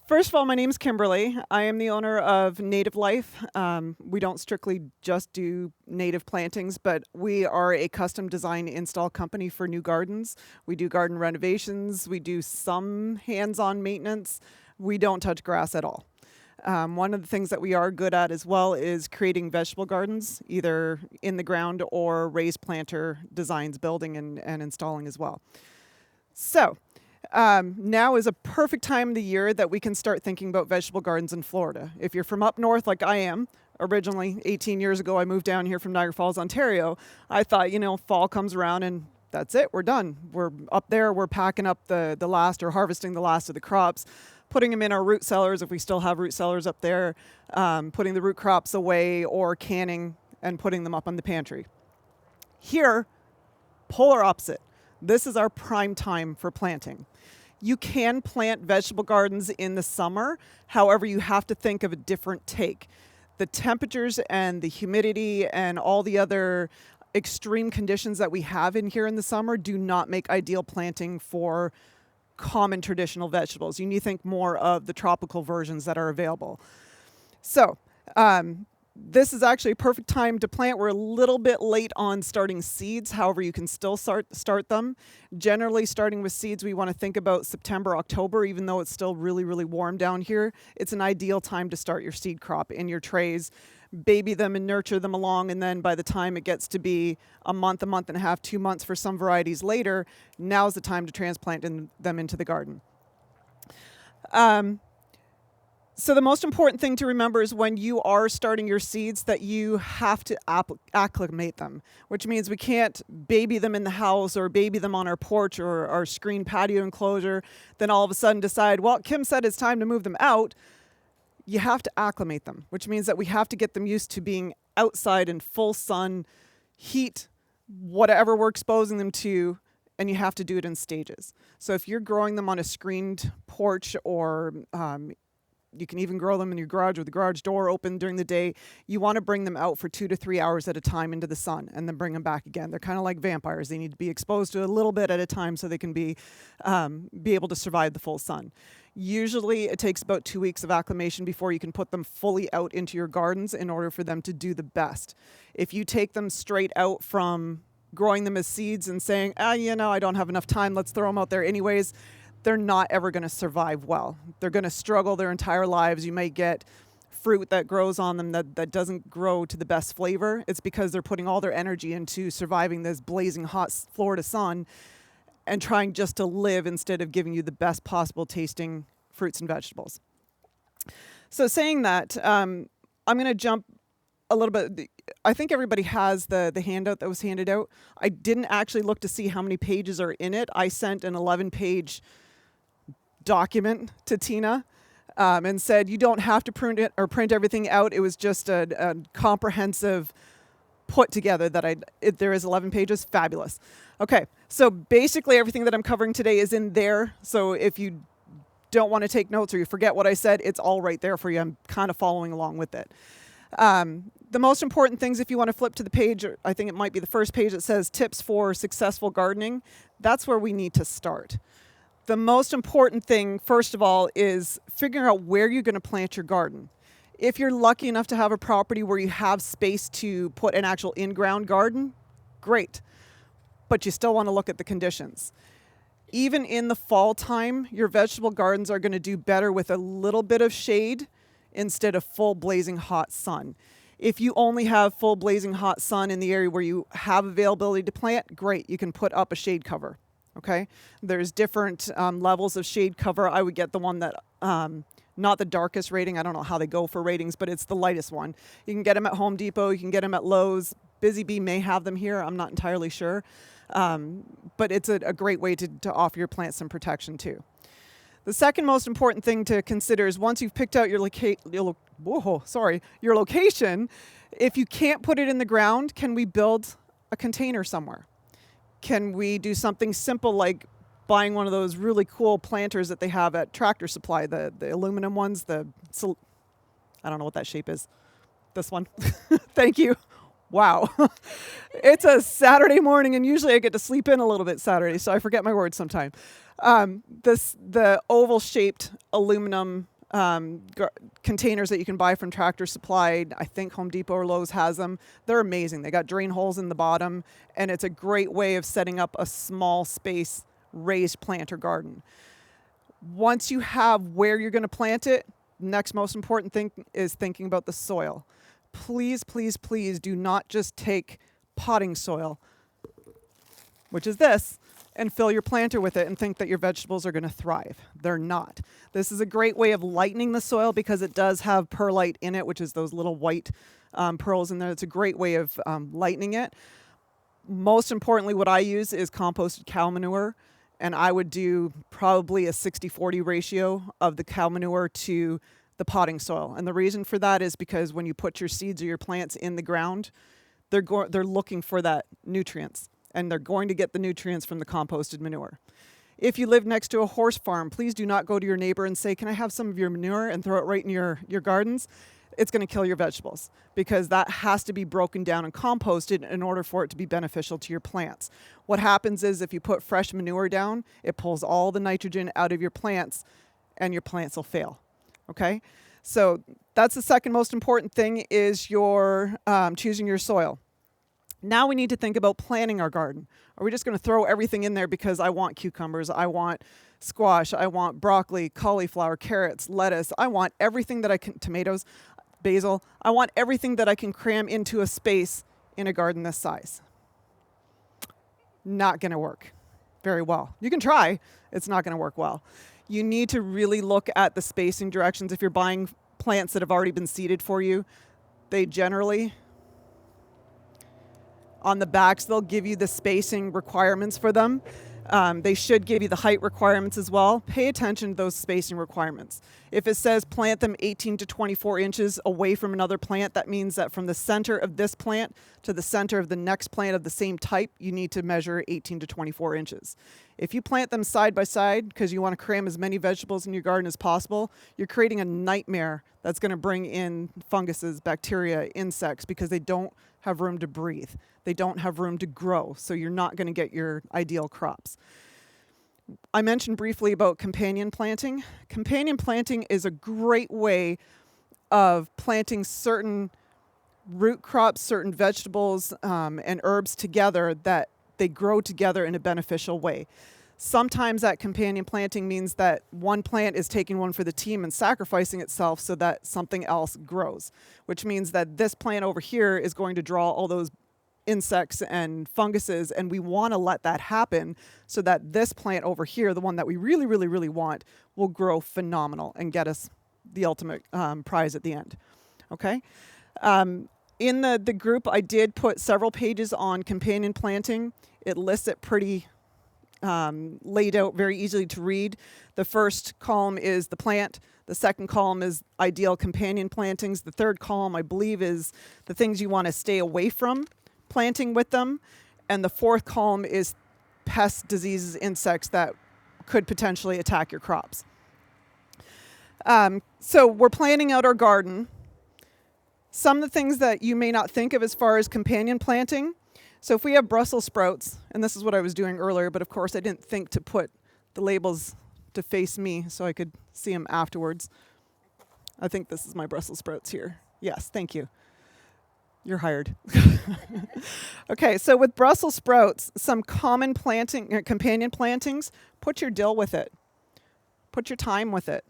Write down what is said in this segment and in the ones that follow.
First of all, my name's Kimberly. I am the owner of NatEv Life. We don't strictly just do native plantings, but we are a custom design install company for new gardens. We do garden renovations. We do some hands-on maintenance. We don't touch grass at all. One of the things that we are good at as well is creating vegetable gardens, either in the ground or raised planter designs, building and installing as well. So, now is a perfect time of the year that we can start thinking about vegetable gardens in Florida. If you're from up north like I am, originally 18 years ago I moved down here from Niagara Falls, Ontario, I thought, fall comes around and that's it, we're done. We're up there, we're packing up the last or harvesting the last of the crops, putting them in our root cellars if we still have root cellars up there, putting the root crops away or canning and putting them up on the pantry. Here, polar opposite. This is our prime time for planting. You can plant vegetable gardens in the summer. However, you have to think of a different take. The temperatures and the humidity and all the other extreme conditions that we have in here in the summer do not make ideal planting for common traditional vegetables. You need to think more of the tropical versions that are available. So, this is actually a perfect time to plant. We're a little bit late on starting seeds. However, you can still start them. Generally, starting with seeds, we want to think about September, October, even though it's still really, really warm down here. It's an ideal time to start your seed crop in your trays, baby them and nurture them along. And then by the time it gets to be a month and a half, 2 months for some varieties later, now's the time to transplant them into the garden. So the most important thing to remember is when you are starting your seeds that you have to acclimate them, which means we can't baby them in the house or baby them on our porch or our screen patio enclosure, then all of a sudden decide, well, Kim said it's time to move them out. You have to acclimate them, which means that we have to get them used to being outside in full sun, heat, whatever we're exposing them to, and you have to do it in stages. So if you're growing them on a screened porch or you can even grow them in your garage with the garage door open during the day. You want to bring them out for 2 to 3 hours at a time into the sun and then bring them back again. They're kind of like vampires. They need to be exposed to a little bit at a time so they can be able to survive the full sun. Usually it takes about 2 weeks of acclimation before you can put them fully out into your gardens in order for them to do the best. If you take them straight out from growing them as seeds and saying, I don't have enough time, let's throw them out there anyways, they're not ever going to survive well. They're going to struggle their entire lives. You might get fruit that grows on them that doesn't grow to the best flavor. It's because they're putting all their energy into surviving this blazing hot Florida sun and trying just to live instead of giving you the best possible tasting fruits and vegetables. So saying that, I'm going to jump a little bit. I think everybody has the handout that was handed out. I didn't actually look to see how many pages are in it. I sent an 11-page document to Tina and said, you don't have to print it or print everything out. It was just a comprehensive put together that there is 11 pages. Fabulous. Okay, so basically everything that I'm covering today is in there. So if you don't want to take notes or you forget what I said, it's all right there for you. I'm kind of following along with it. The most important things, if you want to flip to the page, I think it might be the first page that says tips for successful gardening. That's where we need to start. The most important thing, first of all, is figuring out where you're going to plant your garden. If you're lucky enough to have a property where you have space to put an actual in-ground garden, great. But you still want to look at the conditions. Even in the fall time, your vegetable gardens are going to do better with a little bit of shade instead of full blazing hot sun. If you only have full blazing hot sun in the area where you have availability to plant, great, you can put up a shade cover. Okay, there's different levels of shade cover. I would get the one that, not the darkest rating. I don't know how they go for ratings, but it's the lightest one. You can get them at Home Depot. You can get them at Lowe's. Busy Bee may have them here. I'm not entirely sure. But it's a great way to offer your plants some protection too. The second most important thing to consider is once you've picked out your location, if you can't put it in the ground, can we build a container somewhere? Can we do something simple like buying one of those really cool planters that they have at Tractor Supply, the aluminum ones, I don't know what that shape is. This one. Thank you. Wow. It's a Saturday morning, and usually I get to sleep in a little bit Saturday, so I forget my words sometime. The oval-shaped aluminum containers that you can buy from Tractor Supply. I think Home Depot or Lowe's has them. They're amazing. They got drain holes in the bottom, and it's a great way of setting up a small space raised planter garden. Once you have where you're going to plant it, next most important thing is thinking about the soil. Please, please, please do not just take potting soil, which is this, and fill your planter with it and think that your vegetables are going to thrive. They're not. This is a great way of lightening the soil because it does have perlite in it, which is those little white pearls in there. It's a great way of lightening it. Most importantly, what I use is composted cow manure, and I would do probably a 60-40 ratio of the cow manure to the potting soil. And the reason for that is because when you put your seeds or your plants in the ground, they're looking for that nutrients, and they're going to get the nutrients from the composted manure. If you live next to a horse farm, please do not go to your neighbor and say, "Can I have some of your manure?" and throw it right in your gardens. It's going to kill your vegetables because that has to be broken down and composted in order for it to be beneficial to your plants. What happens is if you put fresh manure down, it pulls all the nitrogen out of your plants and your plants will fail. Okay? So that's the second most important thing is your choosing your soil. Now we need to think about planting our garden. Are we just going to throw everything in there because I want cucumbers, I want squash, I want broccoli, cauliflower, carrots, lettuce, I want everything that I can, tomatoes, basil, I want everything that I can cram into a space in a garden this size? Not going to work very well. You can try, it's not going to work well. You need to really look at the spacing directions. If you're buying plants that have already been seeded for you, they generally, on the backs, they'll give you the spacing requirements for them. They should give you the height requirements as well. Pay attention to those spacing requirements. If it says plant them 18 to 24 inches away from another plant, that means that from the center of this plant to the center of the next plant of the same type, you need to measure 18 to 24 inches. If you plant them side by side because you want to cram as many vegetables in your garden as possible, you're creating a nightmare that's going to bring in funguses, bacteria, insects, because they don't have room to breathe. They don't have room to grow, so you're not going to get your ideal crops. I mentioned briefly about companion planting. Companion planting is a great way of planting certain root crops, certain vegetables, and herbs together that they grow together in a beneficial way. Sometimes that companion planting means that one plant is taking one for the team and sacrificing itself so that something else grows, which means that this plant over here is going to draw all those insects and funguses, and we want to let that happen so that this plant over here, the one that we really, really, really want, will grow phenomenal and get us the ultimate prize at the end. Okay? In the group, I did put several pages on companion planting. It lists it pretty laid out very easily to read. The first column is the plant. The second column is ideal companion plantings. The third column, I believe, is the things you want to stay away from planting with them. And the fourth column is pests, diseases, insects that could potentially attack your crops. So we're planning out our garden. Some of the things that you may not think of as far as companion planting. So if we have Brussels sprouts, and this is what I was doing earlier, but of course I didn't think to put the labels to face me so I could see them afterwards. I think this is my Brussels sprouts here. Yes, thank you. You're hired. Okay, so with Brussels sprouts, some common planting, companion plantings, put your dill with it. Put your thyme with it.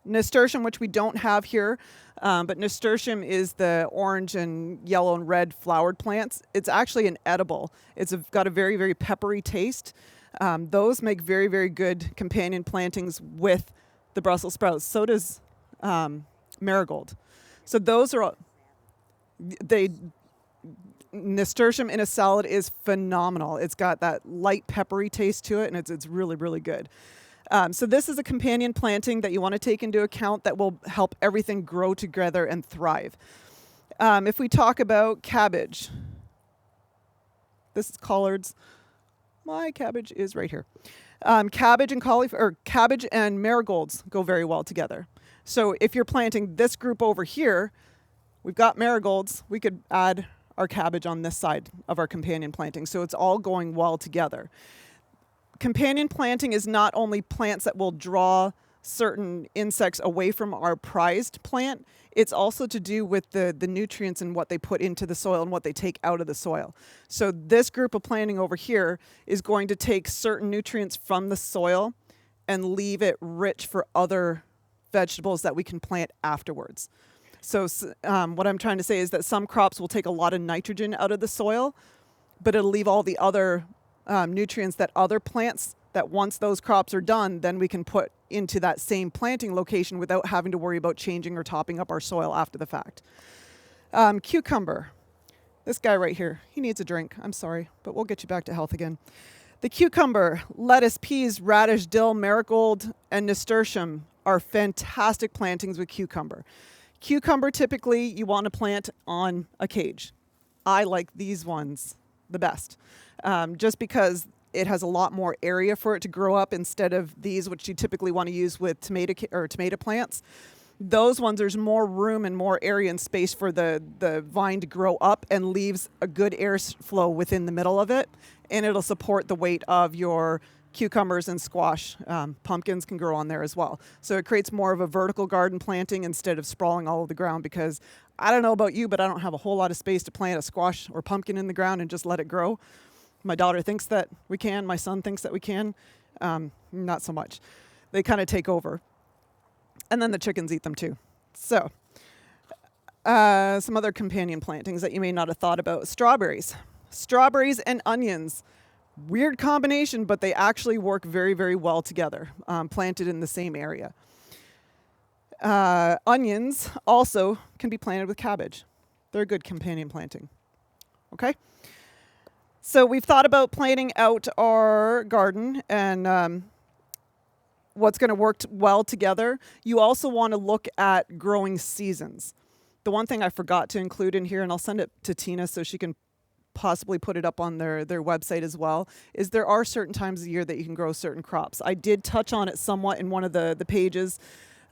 Nasturtium, which we don't have here, but nasturtium is the orange and yellow and red flowered plants. It's actually an edible. It's got a very, very peppery taste. Those make very, very good companion plantings with the Brussels sprouts. So does marigold. So those are nasturtium in a salad is phenomenal. It's got that light peppery taste to it, and it's really, really good. So this is a companion planting that you want to take into account that will help everything grow together and thrive. If we talk about cabbage, this is collards. My cabbage is right here. Cabbage and cauliflower, or cabbage and marigolds go very well together. So if you're planting this group over here, we've got marigolds, we could add our cabbage on this side of our companion planting. So it's all going well together. Companion planting is not only plants that will draw certain insects away from our prized plant, it's also to do with the nutrients and what they put into the soil and what they take out of the soil. So this group of planting over here is going to take certain nutrients from the soil and leave it rich for other vegetables that we can plant afterwards. So what I'm trying to say is that some crops will take a lot of nitrogen out of the soil, but it'll leave all the other nutrients that other plants, that once those crops are done, then we can put into that same planting location without having to worry about changing or topping up our soil after the fact. Cucumber. This guy right here, he needs a drink. I'm sorry, but we'll get you back to health again. The cucumber, lettuce, peas, radish, dill, marigold, and nasturtium are fantastic plantings with cucumber. Cucumber, typically, you want to plant on a cage. I like these ones the best, just because it has a lot more area for it to grow up instead of these, which you typically want to use with tomato plants. Those ones, there's more room and more area and space for the vine to grow up, and leaves a good airflow within the middle of it, and it'll support the weight of your cucumbers and squash. Pumpkins can grow on there as well. So it creates more of a vertical garden planting instead of sprawling all over the ground, because I don't know about you, but I don't have a whole lot of space to plant a squash or pumpkin in the ground and just let it grow. My daughter thinks that we can. My son thinks that we can. Not so much. They kind of take over. And then the chickens eat them too. So some other companion plantings that you may not have thought about. Strawberries. Strawberries and onions. Weird combination, but they actually work very, very well together, planted in the same area. Onions also can be planted with cabbage. They're a good companion planting. Okay? So we've thought about planting out our garden and what's going to work well together. You also want to look at growing seasons. The one thing I forgot to include in here, and I'll send it to Tina so she can possibly put it up on their website as well, is there are certain times of the year that you can grow certain crops. I did touch on it somewhat in one of the pages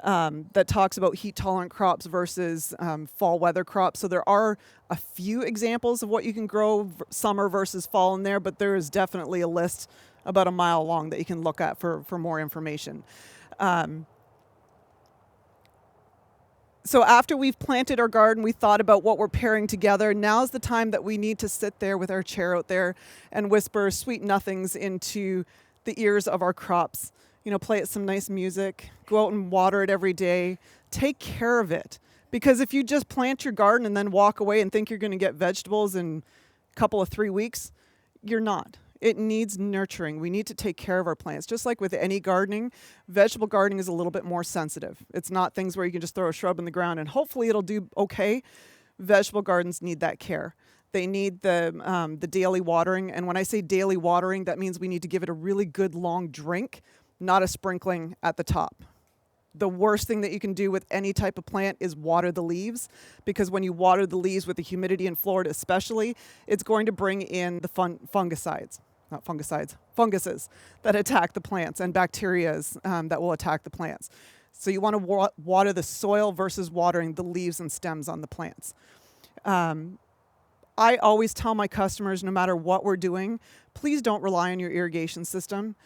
that talks about heat-tolerant crops versus fall weather crops. So there are a few examples of what you can grow summer versus fall in there, but there is definitely a list about a mile long that you can look at for more information. So after we've planted our garden, we thought about what we're pairing together. Now's the time that we need to sit there with our chair out there and whisper sweet nothings into the ears of our crops. You know, play it some nice music, go out and water it every day, take care of it. Because if you just plant your garden and then walk away and think you're going to get vegetables in a couple of 3 weeks, you're not. It needs nurturing. We need to take care of our plants. Just like with any gardening, vegetable gardening is a little bit more sensitive. It's not things where you can just throw a shrub in the ground and hopefully it'll do okay. Vegetable gardens need that care. They need the daily watering. And when I say daily watering, that means we need to give it a really good long drink, not a sprinkling at the top. The worst thing that you can do with any type of plant is water the leaves, because when you water the leaves with the humidity in Florida especially, it's going to bring in the funguses that attack the plants, and bacterias that will attack the plants. So you want to water the soil versus watering the leaves and stems on the plants. I always tell my customers, no matter what we're doing, please don't rely on your irrigation system.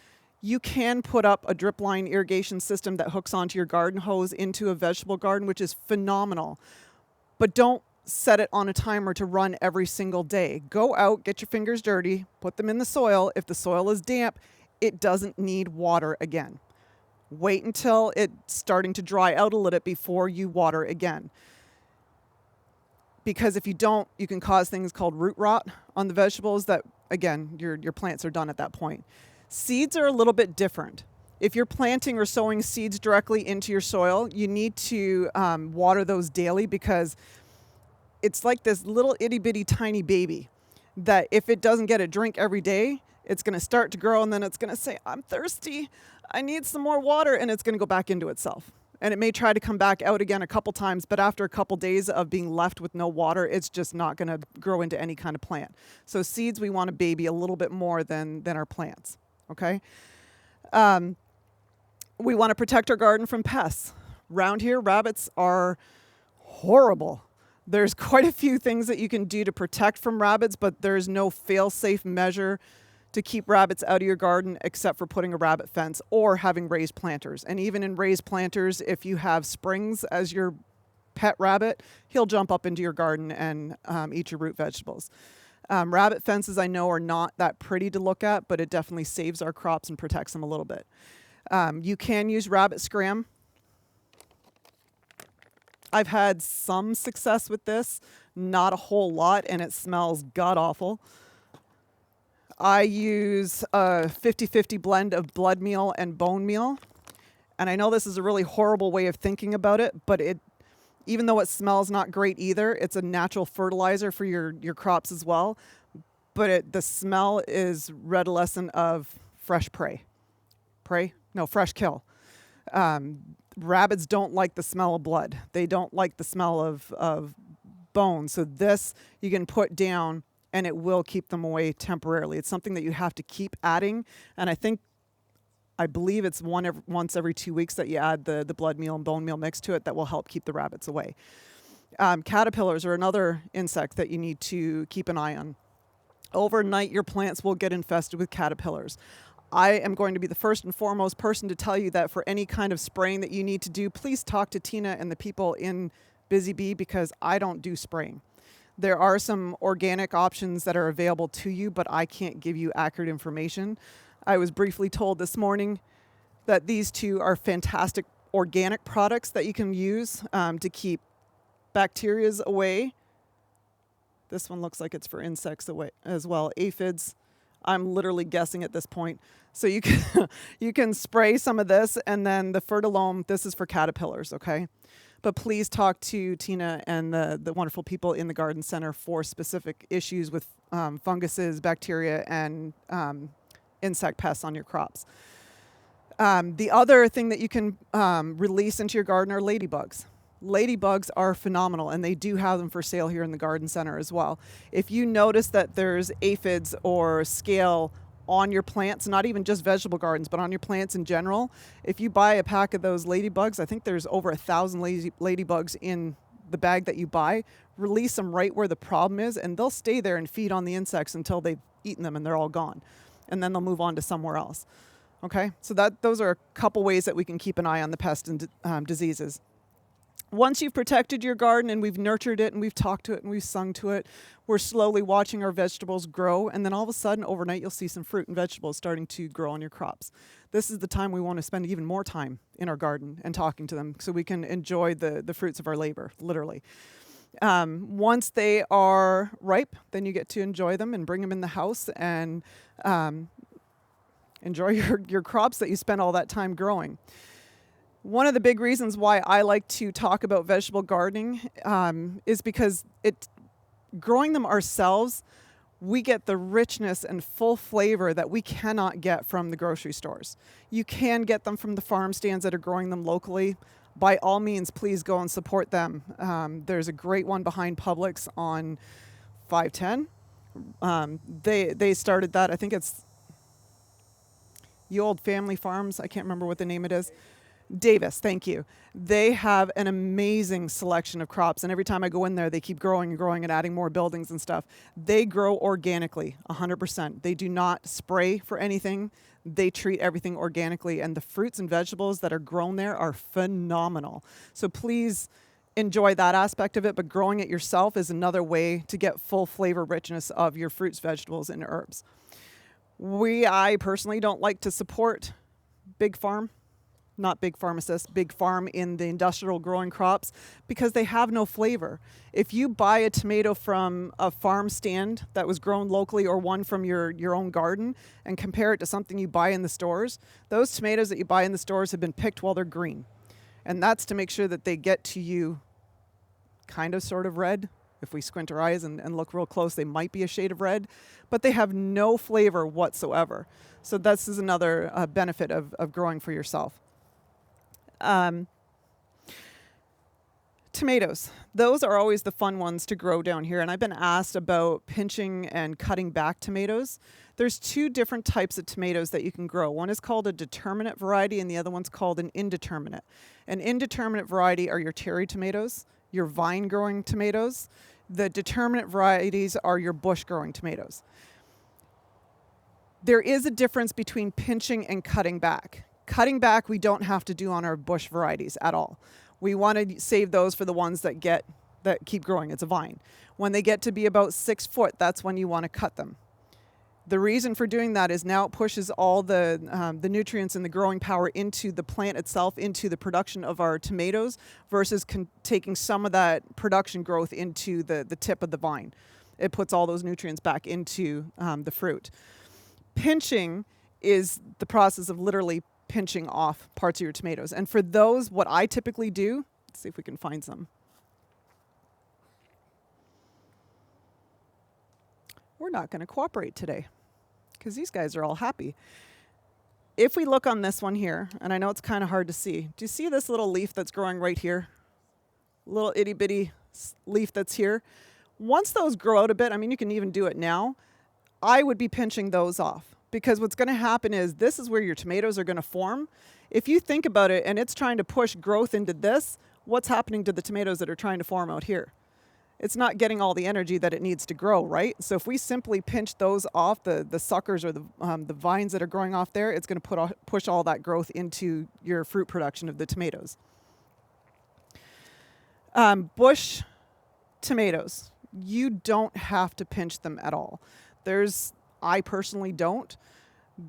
You can put up a drip line irrigation system that hooks onto your garden hose into a vegetable garden, which is phenomenal. But don't set it on a timer to run every single day. Go out, get your fingers dirty, put them in the soil. If the soil is damp, it doesn't need water again. Wait until it's starting to dry out a little bit before you water again. Because if you don't, you can cause things called root rot on the vegetables that, again, your plants are done at that point. Seeds are a little bit different. If you're planting or sowing seeds directly into your soil, you need to water those daily, because it's like this little itty bitty tiny baby that if it doesn't get a drink every day, it's going to start to grow, and then it's going to say, I'm thirsty, I need some more water, and it's going to go back into itself. And it may try to come back out again a couple times, but after a couple days of being left with no water, it's just not going to grow into any kind of plant. So seeds, we want to baby a little bit more than our plants. Okay. We want to protect our garden from pests. Around here, rabbits are horrible. There's quite a few things that you can do to protect from rabbits, but there's no fail-safe measure to keep rabbits out of your garden, except for putting a rabbit fence or having raised planters. And even in raised planters, if you have springs as your pet rabbit, he'll jump up into your garden and eat your root vegetables. Rabbit fences, I know, are not that pretty to look at, but it definitely saves our crops and protects them a little bit. You can use rabbit scram. I've had some success with this, not a whole lot, and it smells god-awful. I use a 50-50 blend of blood meal and bone meal. And I know this is a really horrible way of thinking about it, but even though it smells not great either, it's a natural fertilizer for your crops as well. But the smell is redolent of fresh prey. Fresh kill. Rabbits don't like the smell of blood. They don't like the smell of bone. So this you can put down and it will keep them away temporarily. It's something that you have to keep adding. And I believe it's once every 2 weeks that you add the blood meal and bone meal mix to it that will help keep the rabbits away. Caterpillars are another insect that you need to keep an eye on. Overnight, your plants will get infested with caterpillars. I am going to be the first and foremost person to tell you that for any kind of spraying that you need to do, please talk to Tina and the people in Busy Bee, because I don't do spraying. There are some organic options that are available to you, but I can't give you accurate information. I was briefly told this morning that these two are fantastic organic products that you can use to keep bacteria away. This one looks like it's for insects away as well, aphids. I'm literally guessing at this point. So you can spray some of this, and then the Fertilome, this is for caterpillars, okay? But please talk to Tina and the wonderful people in the garden center for specific issues with funguses, bacteria, and insect pests on your crops. The other thing that you can release into your garden are ladybugs. Ladybugs are phenomenal, and they do have them for sale here in the garden center as well. If you notice that there's aphids or scale on your plants, not even just vegetable gardens, but on your plants in general, if you buy a pack of those ladybugs, I think there's over 1,000 ladybugs in the bag that you buy, release them right where the problem is, and they'll stay there and feed on the insects until they've eaten them and they're all gone. And then they'll move on to somewhere else. Okay, so those are a couple ways that we can keep an eye on the pests and diseases. Once you've protected your garden and we've nurtured it and we've talked to it and we've sung to it, we're slowly watching our vegetables grow, and then all of a sudden overnight you'll see some fruit and vegetables starting to grow on your crops. This is the time we want to spend even more time in our garden and talking to them so we can enjoy the fruits of our labor, literally. Once they are ripe, then you get to enjoy them and bring them in the house and enjoy your crops that you spent all that time growing. One of the big reasons why I like to talk about vegetable gardening is because growing them ourselves, we get the richness and full flavor that we cannot get from the grocery stores. You can get them from the farm stands that are growing them locally. By all means, please go and support them. There's a great one behind Publix on 510. They started that. I think it's the Old Family Farms. I can't remember what the name it is. Davis, thank you. They have an amazing selection of crops, and every time I go in there, they keep growing and growing and adding more buildings and stuff. They grow organically, 100%. They do not spray for anything. They treat everything organically, and the fruits and vegetables that are grown there are phenomenal. So please enjoy that aspect of it, but growing it yourself is another way to get full flavor richness of your fruits, vegetables, and herbs. I personally don't like to support big farm. Not big pharmacists, big farm in the industrial growing crops, because they have no flavor. If you buy a tomato from a farm stand that was grown locally or one from your own garden and compare it to something you buy in the stores, those tomatoes that you buy in the stores have been picked while they're green. And that's to make sure that they get to you kind of sort of red. If we squint our eyes and look real close, they might be a shade of red, but they have no flavor whatsoever. So this is another benefit of growing for yourself. Tomatoes. Those are always the fun ones to grow down here. And I've been asked about pinching and cutting back tomatoes. There's two different types of tomatoes that you can grow. One is called a determinate variety and the other one's called an indeterminate. An indeterminate variety are your cherry tomatoes, your vine growing tomatoes. The determinate varieties are your bush growing tomatoes. There is a difference between pinching and cutting back. Cutting back we don't have to do on our bush varieties at all. We want to save those for the ones that keep growing. It's a vine. When they get to be about 6 foot, that's when you want to cut them. The reason for doing that is now it pushes all the nutrients and the growing power into the plant itself, into the production of our tomatoes, versus taking some of that production growth into the tip of the vine. It puts all those nutrients back into the fruit. Pinching is the process of literally pinching off parts of your tomatoes. And for those, what I typically do, let's see if we can find some. We're not going to cooperate today because these guys are all happy. If we look on this one here, and I know it's kind of hard to see, do you see this little leaf that's growing right here? Little itty bitty leaf that's here. Once those grow out a bit, I mean, you can even do it now, I would be pinching those off, because what's going to happen is this is where your tomatoes are going to form. If you think about it and it's trying to push growth into this, what's happening to the tomatoes that are trying to form out here? It's not getting all the energy that it needs to grow, right? So if we simply pinch those off, the suckers or the vines that are growing off there, it's going to push all that growth into your fruit production of the tomatoes. Bush tomatoes, you don't have to pinch them at all. I personally don't.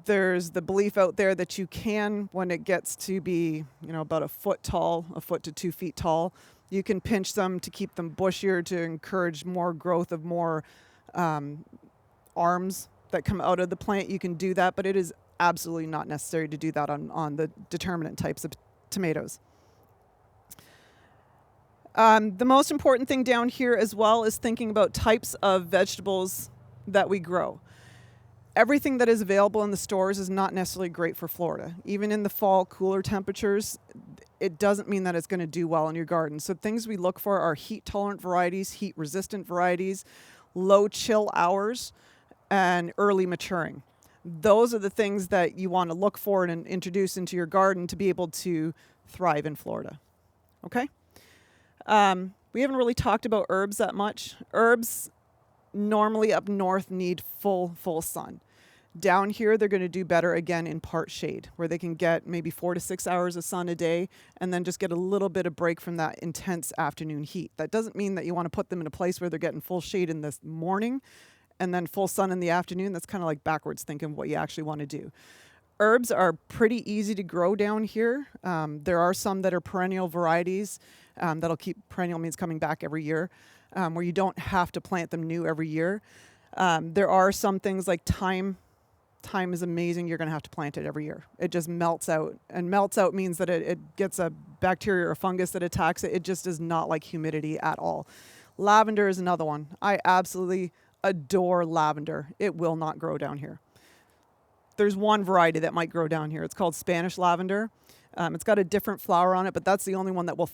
There's the belief out there that you can, when it gets to be, about a foot tall, a foot to 2 feet tall, you can pinch them to keep them bushier, to encourage more growth of more arms that come out of the plant. You can do that, but it is absolutely not necessary to do that on the determinate types of tomatoes. The most important thing down here as well is thinking about types of vegetables that we grow. Everything that is available in the stores is not necessarily great for Florida. Even in the fall, cooler temperatures, it doesn't mean that it's going to do well in your garden. So things we look for are heat-tolerant varieties, heat-resistant varieties, low chill hours, and early maturing. Those are the things that you want to look for and introduce into your garden to be able to thrive in Florida. Okay? We haven't really talked about herbs that much. Herbs normally up north need full sun. Down here, they're going to do better again in part shade, where they can get maybe 4 to 6 hours of sun a day and then just get a little bit of break from that intense afternoon heat. That doesn't mean that you want to put them in a place where they're getting full shade in the morning and then full sun in the afternoon. That's kind of like backwards thinking of what you actually want to do. Herbs are pretty easy to grow down here. There are some that are perennial varieties that'll keep, perennial means coming back every year, where you don't have to plant them new every year. There are some things like thyme. Thyme is amazing. You're going to have to plant it every year. It just melts out. And melts out means that it gets a bacteria or a fungus that attacks it. It just does not like humidity at all. Lavender is another one. I absolutely adore lavender. It will not grow down here. There's one variety that might grow down here. It's called Spanish lavender. It's got a different flower on it, but that's the only one that will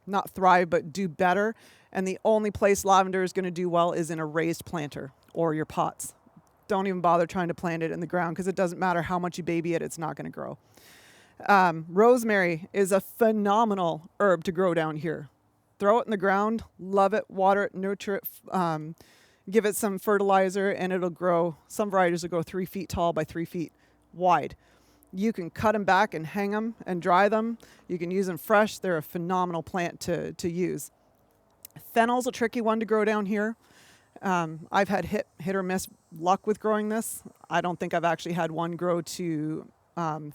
not thrive, but do better. And the only place lavender is going to do well is in a raised planter or your pots. Don't even bother trying to plant it in the ground, because it doesn't matter how much you baby it, it's not going to grow. Rosemary is a phenomenal herb to grow down here. Throw it in the ground, love it, water it, nurture it, give it some fertilizer, and it'll grow. Some varieties will grow 3 feet tall by 3 feet wide. You can cut them back and hang them and dry them. You can use them fresh. They're a phenomenal plant to use. Fennel's a tricky one to grow down here. I've had hit or miss luck with growing this. I don't think I've actually had one grow to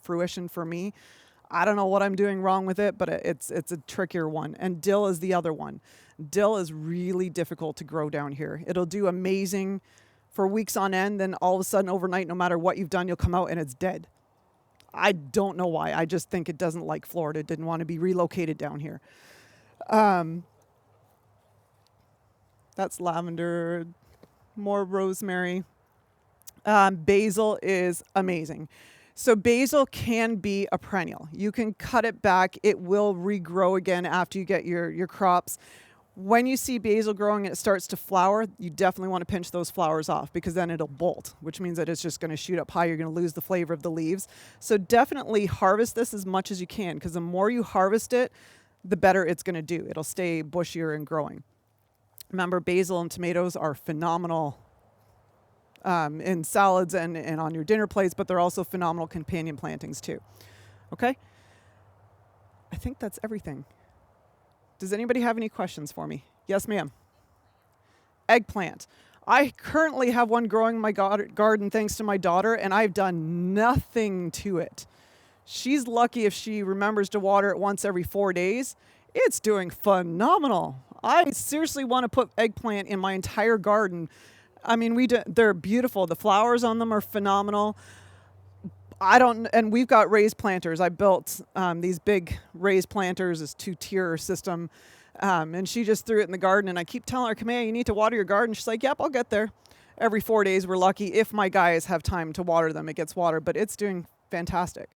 fruition for me. I don't know what I'm doing wrong with it, but it's a trickier one. And dill is the other one. Dill is really difficult to grow down here. It'll do amazing for weeks on end, then all of a sudden overnight, no matter what you've done, you'll come out and it's dead. I don't know why. I just think it doesn't like Florida. It didn't want to be relocated down here. That's lavender, more rosemary. Basil is amazing. So basil can be a perennial. You can cut it back. It will regrow again after you get your crops. When you see basil growing and it starts to flower, you definitely want to pinch those flowers off, because then it'll bolt, which means that it's just going to shoot up high. You're going to lose the flavor of the leaves. So definitely harvest this as much as you can, because the more you harvest it, the better it's going to do. It'll stay bushier and growing. Remember, basil and tomatoes are phenomenal in salads and on your dinner plates, but they're also phenomenal companion plantings too. Okay? I think that's everything. Does anybody have any questions for me? Yes, ma'am. Eggplant. I currently have one growing in my garden thanks to my daughter, and I've done nothing to it. She's lucky if she remembers to water it once every 4 days. It's doing phenomenal. I seriously want to put eggplant in my entire garden. I mean, they're beautiful. The flowers on them are phenomenal. And we've got raised planters. I built these big raised planters, this 2-tier system. And she just threw it in the garden, and I keep telling her, Kamea, you need to water your garden. She's like, yep, I'll get there. Every 4 days, we're lucky. If my guys have time to water them, it gets watered, but it's doing fantastic.